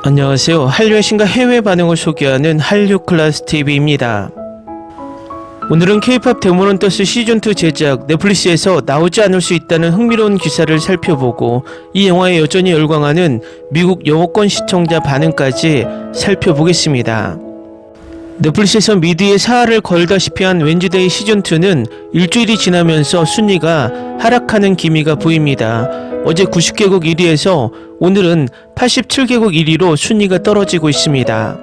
안녕하세요. 한류의 신과 해외 반응을 소개하는 한류클래스TV입니다. 오늘은 K-POP 데모넌터스 시즌2 제작 넷플릭스에서 나오지 않을 수 있다는 흥미로운 기사를 살펴보고 이 영화에 여전히 열광하는 미국 영어권 시청자 반응까지 살펴보겠습니다. 넷플릭스에서 미드에 사활을 걸다시피 한 웬즈데이 시즌2는 일주일이 지나면서 순위가 하락하는 기미가 보입니다. 어제 90개국 1위에서 오늘은 87개국 1위로 순위가 떨어지고 있습니다.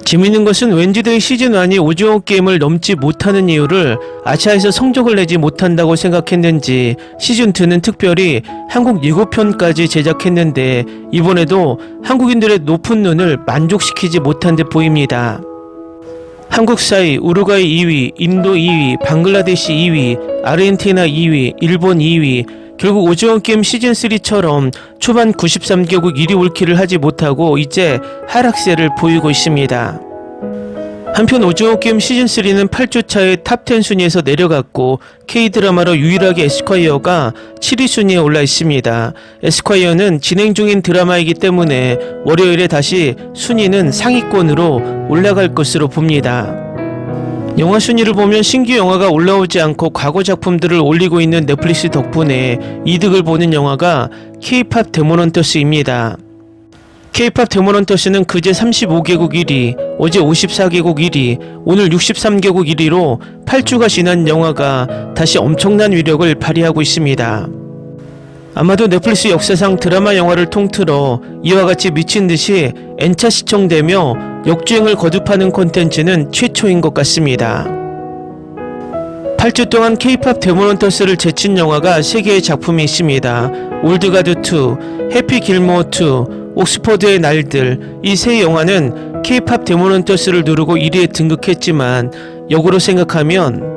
재밌는 것은 웬즈데이 시즌1이 오징어 게임을 넘지 못하는 이유를 아시아에서 성적을 내지 못한다고 생각했는지 시즌2는 특별히 한국 예고편까지 제작했는데 이번에도 한국인들의 높은 눈을 만족시키지 못한 듯 보입니다. 한국 4위, 우루과이 2위, 인도 2위, 방글라데시 2위, 아르헨티나 2위, 일본 2위, 결국 오징어 게임 시즌3처럼 초반 93개국 1위 올킬을 하지 못하고 이제 하락세를 보이고 있습니다. 한편 오징어 게임 시즌3는 8주차에 탑10 순위에서 내려갔고 K드라마로 유일하게 에스콰이어가 7위 순위에 올라 있습니다. 에스콰이어는 진행 중인 드라마이기 때문에 월요일에 다시 순위는 상위권으로 올라갈 것으로 봅니다. 영화 순위를 보면 신규 영화가 올라오지 않고 과거 작품들을 올리고 있는 넷플릭스 덕분에 이득을 보는 영화가 K-POP 데모넌터스입니다. K-POP 데모넌터스는 그제 35개국 1위, 어제 54개국 1위, 오늘 63개국 1위로 8주가 지난 영화가 다시 엄청난 위력을 발휘하고 있습니다. 아마도 넷플릭스 역사상 드라마 영화를 통틀어 이와 같이 미친듯이 N차 시청되며 역주행을 거듭하는 콘텐츠는 최초인 것 같습니다. 8주 동안 K-POP 데모넌터스를 제친 영화가 3개의 작품이 있습니다. 올드가드2, 해피 길모어2, 옥스퍼드의 날들. 이 세 영화는 K-POP 데모넌터스를 누르고 1위에 등극했지만 역으로 생각하면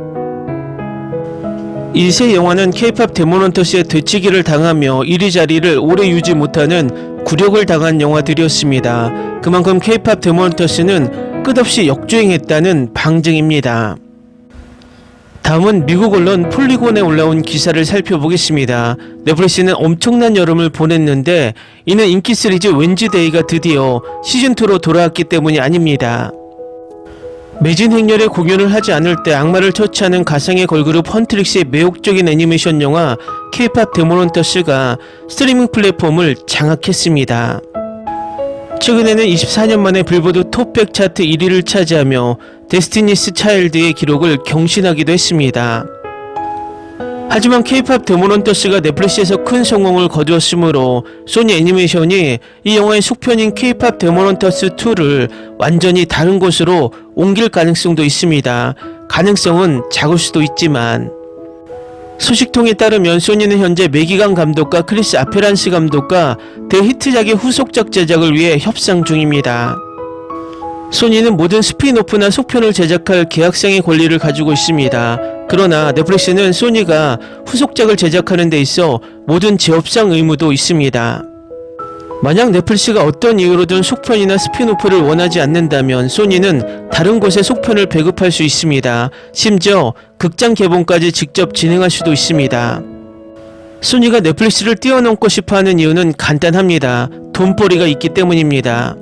이 세 영화는 K-POP 데모넌터스의 되치기를 당하며 1위 자리를 오래 유지 못하는 굴욕을 당한 영화들이었습니다. 그만큼 K-POP 데모넌터스는 끝없이 역주행했다는 방증입니다. 다음은 미국 언론 폴리곤에 올라온 기사를 살펴보겠습니다. 넷플릭스는 엄청난 여름을 보냈는데 이는 인기 시리즈 웬즈데이가 드디어 시즌2로 돌아왔기 때문이 아닙니다. 매진 행렬에 공연을 하지 않을 때 악마를 처치하는 가상의 걸그룹 헌트릭스의 매혹적인 애니메이션 영화 K-POP 데모넌터스가 스트리밍 플랫폼을 장악했습니다. 최근에는 24년 만에 빌보드 톱100 차트 1위를 차지하며 데스티니스 차일드의 기록을 경신하기도 했습니다. 하지만 K-POP 데모넌터스가 넷플릭스에서 큰 성공을 거두었으므로 소니 애니메이션이 이 영화의 속편인 K-POP 데모넌터스 2를 완전히 다른 곳으로 옮길 가능성도 있습니다. 가능성은 작을 수도 있지만 소식통에 따르면 소니는 현재 매기강 감독과 크리스 아페란스 감독과 대히트작의 후속작 제작을 위해 협상 중입니다. 소니는 모든 스핀오프나 속편을 제작할 계약상의 권리를 가지고 있습니다. 그러나 넷플릭스는 소니가 후속작을 제작하는 데 있어 모든 제업상 의무도 있습니다. 만약 넷플릭스가 어떤 이유로든 속편이나 스핀오프를 원하지 않는다면 소니는 다른 곳에 속편을 배급할 수 있습니다. 심지어 극장 개봉까지 직접 진행할 수도 있습니다. 소니가 넷플릭스를 뛰어넘고 싶어하는 이유는 간단합니다. 돈벌이가 있기 때문입니다.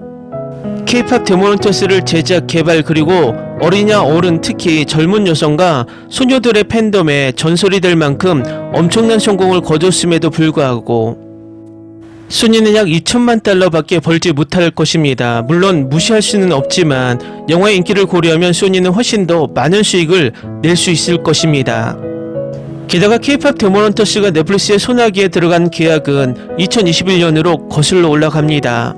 K-POP 데모넌터스를 제작, 개발 그리고 어리냐 어른 특히 젊은 여성과 소녀들의 팬덤에 전설이 될 만큼 엄청난 성공을 거뒀음에도 불구하고 소니는 약 2천만 달러밖에 벌지 못할 것입니다. 물론 무시할 수는 없지만 영화의 인기를 고려하면 소니는 훨씬 더 많은 수익을 낼 수 있을 것입니다. 게다가 K-POP 데모넌터스가 넷플릭스의 소나기에 들어간 계약은 2021년으로 거슬러 올라갑니다.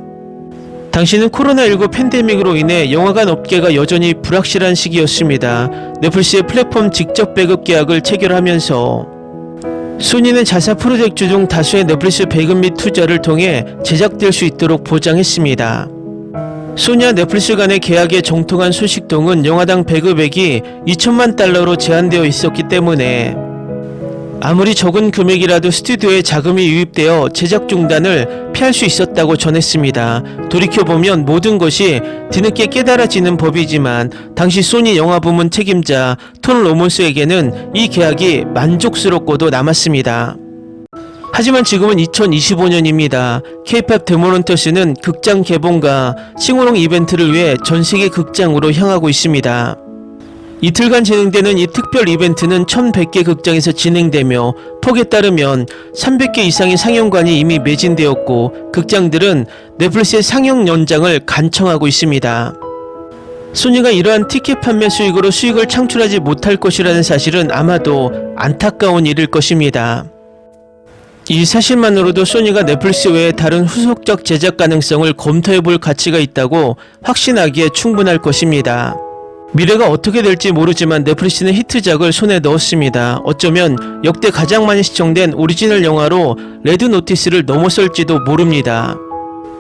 당시는 코로나19 팬데믹으로 인해 영화관 업계가 여전히 불확실한 시기였습니다. 넷플릭스의 플랫폼 직접 배급 계약을 체결하면서 소니는 자사 프로젝트 중 다수의 넷플릭스 배급 및 투자를 통해 제작될 수 있도록 보장했습니다. 소니와 넷플릭스 간의 계약에 정통한 소식통은 영화당 배급액이 2천만 달러로 제한되어 있었기 때문에 아무리 적은 금액이라도 스튜디오에 자금이 유입되어 제작 중단을 피할 수 있었다고 전했습니다. 돌이켜보면 모든 것이 뒤늦게 깨달아지는 법이지만 당시 소니 영화부문 책임자 톤 로몬스에게는 이 계약이 만족스럽고도 남았습니다. 하지만 지금은 2025년입니다. K-팝 데몬헌터스는 극장 개봉과 싱어롱 이벤트를 위해 전세계 극장으로 향하고 있습니다. 이틀간 진행되는 이 특별 이벤트는 1100개 극장에서 진행되며 폭에 따르면 300개 이상의 상영관이 이미 매진되었고 극장들은 넷플릭스의 상영 연장을 간청하고 있습니다. 소니가 이러한 티켓 판매 수익으로 수익을 창출하지 못할 것이라는 사실은 아마도 안타까운 일일 것입니다. 이 사실만으로도 소니가 넷플릭스 외에 다른 후속적 제작 가능성을 검토해볼 가치가 있다고 확신하기에 충분할 것입니다. 미래가 어떻게 될지 모르지만 넷플릭스는 히트작을 손에 넣었습니다. 어쩌면 역대 가장 많이 시청된 오리지널 영화로 레드 노티스를 넘어설지도 모릅니다.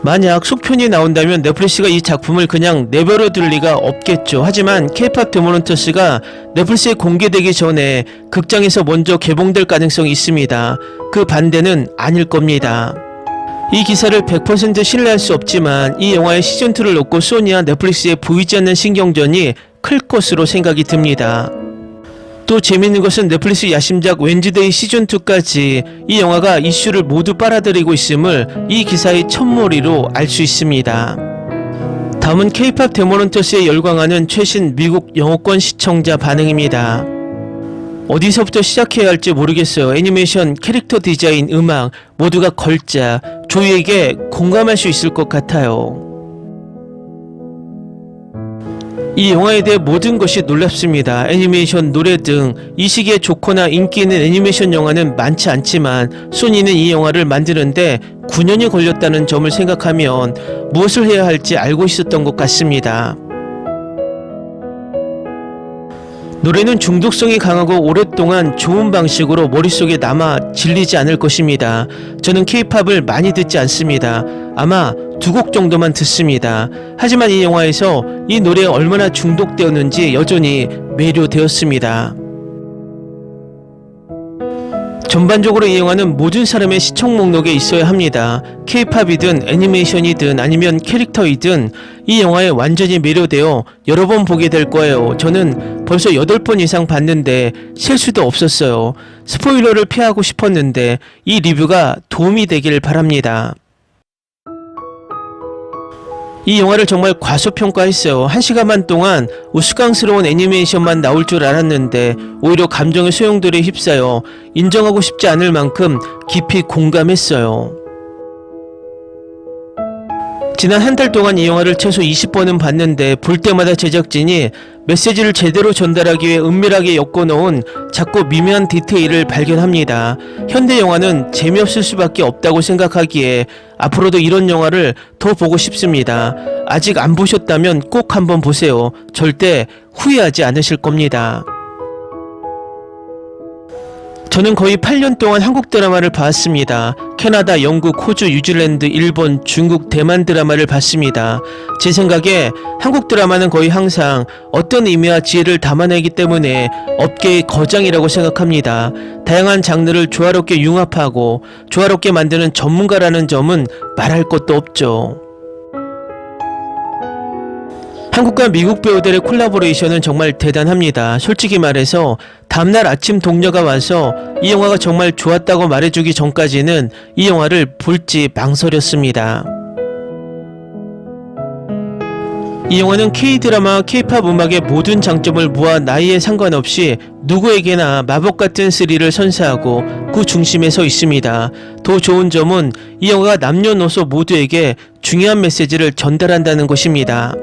만약 속편이 나온다면 넷플릭스가 이 작품을 그냥 내버려 둘 리가 없겠죠. 하지만 K-팝 데몬헌터스가 넷플릭스에 공개되기 전에 극장에서 먼저 개봉될 가능성이 있습니다. 그 반대는 아닐 겁니다. 이 기사를 100% 신뢰할 수 없지만 이 영화의 시즌2를 놓고 소니와 넷플릭스에 보이지 않는 신경전이 클 것으로 생각이 듭니다. 또 재밌는 것은 넷플릭스 야심작 웬즈데이 시즌2까지 이 영화가 이슈를 모두 빨아들이고 있음을 이 기사의 첫머리로 알 수 있습니다. 다음은 K-팝 데몬헌터스에 열광하는 최신 미국 영어권 시청자 반응입니다. 어디서부터 시작해야 할지 모르겠어요. 애니메이션, 캐릭터 디자인, 음악 모두가 걸작, 조이에게 공감할 수 있을 것 같아요. 이 영화에 대해 모든 것이 놀랍습니다. 애니메이션, 노래 등 이 시기에 좋거나 인기 있는 애니메이션 영화는 많지 않지만 소니는 이 영화를 만드는데 9년이 걸렸다는 점을 생각하면 무엇을 해야 할지 알고 있었던 것 같습니다. 노래는 중독성이 강하고 오랫동안 좋은 방식으로 머릿속에 남아 질리지 않을 것입니다. 저는 K-팝을 많이 듣지 않습니다. 아마 2곡 정도만 듣습니다. 하지만 이 영화에서 이 노래에 얼마나 중독되었는지 여전히 매료되었습니다. 전반적으로 이 영화는 모든 사람의 시청 목록에 있어야 합니다. K-팝이든 애니메이션이든 아니면 캐릭터이든 이 영화에 완전히 매료되어 여러 번 보게 될 거예요. 저는 벌써 8번 이상 봤는데 셀 수도 없었어요. 스포일러를 피하고 싶었는데 이 리뷰가 도움이 되길 바랍니다. 이 영화를 정말 과소평가했어요. 1시간만 동안 우스꽝스러운 애니메이션만 나올 줄 알았는데 오히려 감정의 소용돌이에 휩싸여 인정하고 싶지 않을 만큼 깊이 공감했어요. 지난 한 달 동안 이 영화를 최소 20번은 봤는데 볼 때마다 제작진이 메시지를 제대로 전달하기 위해 은밀하게 엮어놓은 작고 미묘한 디테일을 발견합니다. 현대 영화는 재미없을 수밖에 없다고 생각하기에 앞으로도 이런 영화를 더 보고 싶습니다. 아직 안 보셨다면 꼭 한번 보세요. 절대 후회하지 않으실 겁니다. 저는 거의 8년 동안 한국 드라마를 봤습니다. 캐나다, 영국, 호주, 뉴질랜드, 일본, 중국, 대만 드라마를 봤습니다. 제 생각에 한국 드라마는 거의 항상 어떤 의미와 지혜를 담아내기 때문에 업계의 거장이라고 생각합니다. 다양한 장르를 조화롭게 융합하고 조화롭게 만드는 전문가라는 점은 말할 것도 없죠. 한국과 미국 배우들의 콜라보레이션은 정말 대단합니다. 솔직히 말해서 다음날 아침 동료가 와서 이 영화가 정말 좋았다고 말해주기 전까지는 이 영화를 볼지 망설였습니다. 이 영화는 K-드라마와 K-팝 음악의 모든 장점을 모아 나이에 상관없이 누구에게나 마법같은 스릴을 선사하고 그 중심에 서 있습니다. 더 좋은 점은 이 영화가 남녀노소 모두에게 중요한 메시지를 전달한다는 것입니다.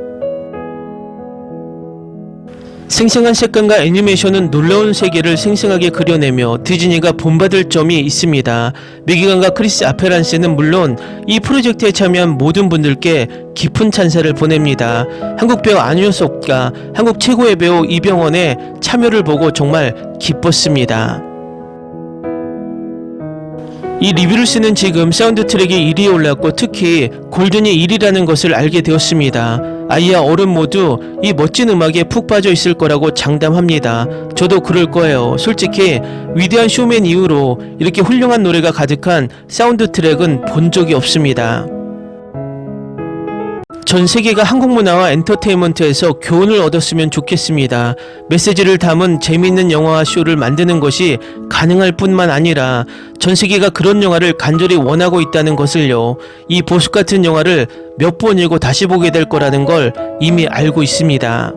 생생한 색감과 애니메이션은 놀라운 세계를 생생하게 그려내며 디즈니가 본받을 점이 있습니다. 미기관과 크리스 아페란스는 물론 이 프로젝트에 참여한 모든 분들께 깊은 찬사를 보냅니다. 한국 배우 안효석과 한국 최고의 배우 이병헌의 참여를 보고 정말 기뻤습니다. 이 리뷰를 쓰는 지금 사운드 트랙이 1위에 올랐고 특히 골든이 1위라는 것을 알게 되었습니다. 아이와 어른 모두 이 멋진 음악에 푹 빠져 있을 거라고 장담합니다. 저도 그럴 거예요. 솔직히 위대한 쇼맨 이후로 이렇게 훌륭한 노래가 가득한 사운드 트랙은 본 적이 없습니다. 전 세계가 한국 문화와 엔터테인먼트에서 교훈을 얻었으면 좋겠습니다. 메시지를 담은 재미있는 영화와 쇼를 만드는 것이 가능할 뿐만 아니라 전 세계가 그런 영화를 간절히 원하고 있다는 것을요. 이 보석 같은 영화를 몇 번이고 다시 보게 될 거라는 걸 이미 알고 있습니다.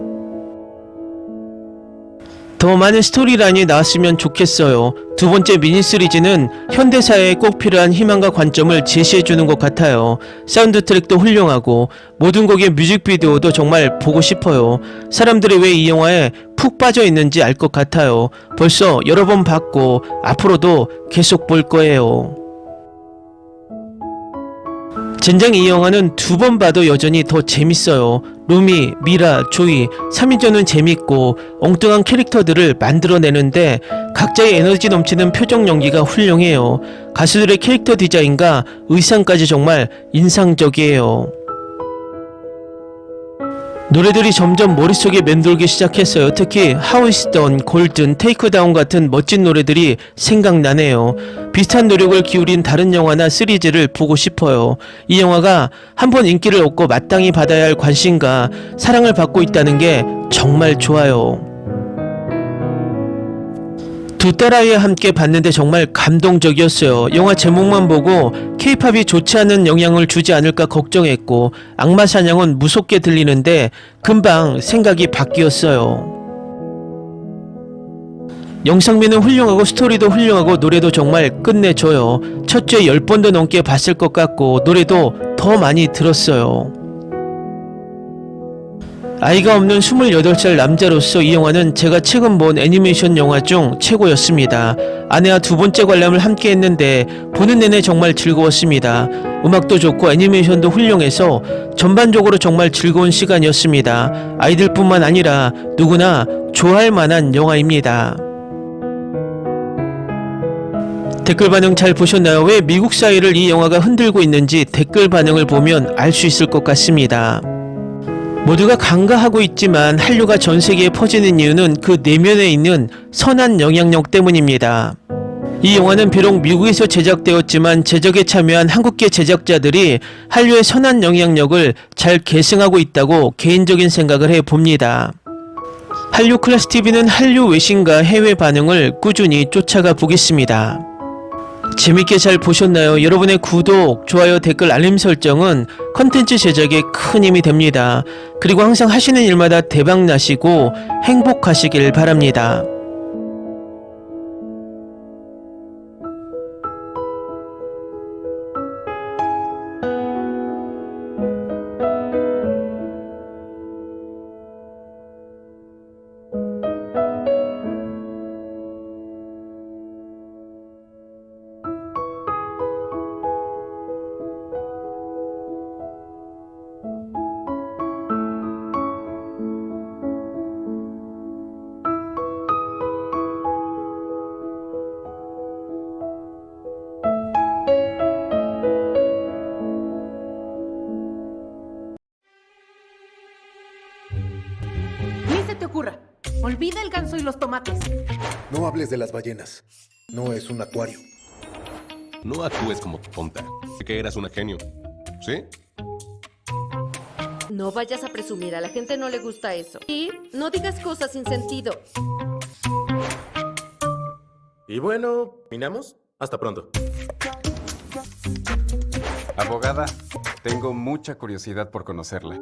더 많은 스토리라인이 나왔으면 좋겠어요. 두 번째 미니 시리즈는 현대사회에 꼭 필요한 희망과 관점을 제시해주는 것 같아요. 사운드 트랙도 훌륭하고 모든 곡의 뮤직비디오도 정말 보고 싶어요. 사람들이 왜 이 영화에 푹 빠져 있는지 알 것 같아요. 벌써 여러 번 봤고 앞으로도 계속 볼 거예요. 젠장 이 영화는 두 번 봐도 여전히 더 재밌어요. 루미, 미라, 조이, 3인조는 재밌고 엉뚱한 캐릭터들을 만들어내는데 각자의 에너지 넘치는 표정 연기가 훌륭해요. 가수들의 캐릭터 디자인과 의상까지 정말 인상적이에요. 노래들이 점점 머릿속에 맴돌기 시작했어요. 특히 How It's Done, Golden, Take Down 같은 멋진 노래들이 생각나네요. 비슷한 노력을 기울인 다른 영화나 시리즈를 보고 싶어요. 이 영화가 한번 인기를 얻고 마땅히 받아야 할 관심과 사랑을 받고 있다는 게 정말 좋아요. 두 딸아이와 함께 봤는데 정말 감동적이었어요. 영화 제목만 보고 K-팝이 좋지 않은 영향을 주지 않을까 걱정했고 악마 사냥은 무섭게 들리는데 금방 생각이 바뀌었어요. 영상미는 훌륭하고 스토리도 훌륭하고 노래도 정말 끝내줘요. 첫 주에 10번도 넘게 봤을 것 같고 노래도 더 많이 들었어요. 아이가 없는 28살 남자로서 이 영화는 제가 최근 본 애니메이션 영화 중 최고였습니다. 아내와 두 번째 관람을 함께 했는데 보는 내내 정말 즐거웠습니다. 음악도 좋고 애니메이션도 훌륭해서 전반적으로 정말 즐거운 시간이었습니다. 아이들뿐만 아니라 누구나 좋아할 만한 영화입니다. 댓글 반응 잘 보셨나요? 왜 미국 사회를 이 영화가 흔들고 있는지 댓글 반응을 보면 알 수 있을 것 같습니다. 모두가 간과하고 있지만 한류가 전 세계에 퍼지는 이유는 그 내면에 있는 선한 영향력 때문입니다. 이 영화는 비록 미국에서 제작되었지만 제작에 참여한 한국계 제작자들이 한류의 선한 영향력을 잘 계승하고 있다고 개인적인 생각을 해봅니다. 한류 클래스TV는 한류 외신과 해외 반응을 꾸준히 쫓아가 보겠습니다. 재밌게 잘 보셨나요? 여러분의 구독, 좋아요, 댓글, 알림 설정은 컨텐츠 제작에 큰 힘이 됩니다. 그리고 항상 하시는 일마다 대박 나시고 행복하시길 바랍니다. Ni se te ocurra. Olvida el ganso y los tomates. No hables de las ballenas. No es un acuario. No actúes como tonta. Que eras una genio. ¿Sí? No vayas a presumir, a la gente no le gusta eso. Y no digas cosas sin sentido. Y bueno, ¿terminamos? Hasta pronto. Abogada, tengo mucha curiosidad por conocerla.